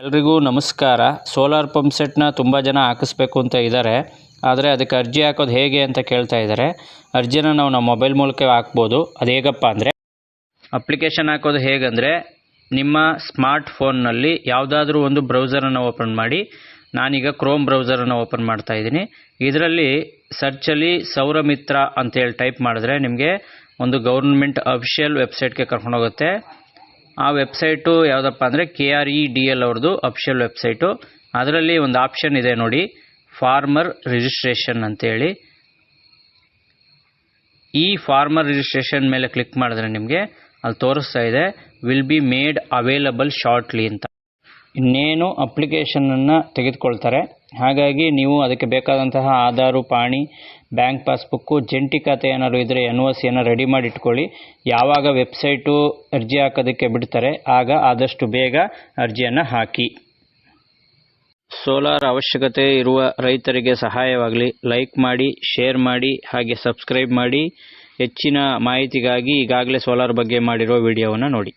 ಎಲ್ರಿಗೂ ನಮಸ್ಕಾರ. Solar pump ಸೆಟ್ನ ತುಂಬ ಜನ ಹಾಕಿಸ್ಬೇಕು ಅಂತ ಇದ್ದಾರೆ. ಆದರೆ ಅದಕ್ಕೆ ಅರ್ಜಿ ಹಾಕೋದು ಹೇಗೆ ಅಂತ ಕೇಳ್ತಾ ಇದ್ದಾರೆ. ಅರ್ಜಿನ ನಾವು ನಮ್ಮ ಮೊಬೈಲ್ ಮೂಲಕ ಹಾಕ್ಬೋದು. ಅದು ಹೇಗಪ್ಪ ಅಂದರೆ, ಅಪ್ಲಿಕೇಶನ್ ಹಾಕೋದು ಹೇಗಂದರೆ, ನಿಮ್ಮ ಸ್ಮಾರ್ಟ್ ಫೋನ್ನಲ್ಲಿ ಯಾವುದಾದ್ರೂ ಒಂದು ಬ್ರೌಸರನ್ನು ಓಪನ್ ಮಾಡಿ. ನಾನೀಗ ಕ್ರೋಮ್ ಬ್ರೌಸರನ್ನು ಓಪನ್ ಮಾಡ್ತಾ ಇದ್ದೀನಿ. ಇದರಲ್ಲಿ ಸರ್ಚಲ್ಲಿ ಸೌರಮಿತ್ರ ಅಂತೇಳಿ ಟೈಪ್ ಮಾಡಿದ್ರೆ ನಿಮಗೆ ಒಂದು ಗೌರ್ಮೆಂಟ್ ಅಫಿಷಿಯಲ್ ವೆಬ್ಸೈಟ್ಗೆ ಕರ್ಕೊಂಡೋಗುತ್ತೆ. ಆ ವೆಬ್ಸೈಟು ಯಾವುದಪ್ಪ ಅಂದರೆ KREDL ಅವ್ರದ್ದು ಅಫಿಷಿಯಲ್ ವೆಬ್ಸೈಟು. ಅದರಲ್ಲಿ ಒಂದು ಆಪ್ಷನ್ ಇದೆ ನೋಡಿ, ಫಾರ್ಮರ್ ರಿಜಿಸ್ಟ್ರೇಷನ್ ಅಂತೇಳಿ. ಈ ಫಾರ್ಮರ್ ರಿಜಿಸ್ಟ್ರೇಷನ್ ಮೇಲೆ ಕ್ಲಿಕ್ ಮಾಡಿದ್ರೆ ನಿಮಗೆ ಅಲ್ಲಿ ತೋರಿಸ್ತಾ ಇದೆ will be made available shortly ಅಂತ. ಇನ್ನೇನು ಅಪ್ಲಿಕೇಶನನ್ನು ತೆಗೆದುಕೊಳ್ತಾರೆ. ಹಾಗಾಗಿ ನೀವು ಅದಕ್ಕೆ ಬೇಕಾದಂತಹ ಆಧಾರು, ಪಾಣಿ, ಬ್ಯಾಂಕ್ ಪಾಸ್ಬುಕ್ಕು, ಜಂಟಿ ಖಾತೆ ಏನಾದ್ರು ಇದ್ದರೆ NOCಯನ್ನು ರೆಡಿ ಮಾಡಿ ಇಟ್ಕೊಳ್ಳಿ. ಯಾವಾಗ ವೆಬ್ಸೈಟು ಅರ್ಜಿ ಹಾಕೋದಕ್ಕೆ ಬಿಡ್ತಾರೆ ಆಗ ಆದಷ್ಟು ಬೇಗ ಅರ್ಜಿಯನ್ನು ಹಾಕಿ. ಸೋಲಾರ್ ಅವಶ್ಯಕತೆ ಇರುವ ರೈತರಿಗೆ ಸಹಾಯವಾಗಲಿ. ಲೈಕ್ ಮಾಡಿ, ಶೇರ್ ಮಾಡಿ, ಹಾಗೆ ಸಬ್ಸ್ಕ್ರೈಬ್ ಮಾಡಿ. ಹೆಚ್ಚಿನ ಮಾಹಿತಿಗಾಗಿ ಈಗಾಗಲೇ ಸೋಲಾರ್ ಬಗ್ಗೆ ಮಾಡಿರೋ ವಿಡಿಯೋವನ್ನು ನೋಡಿ.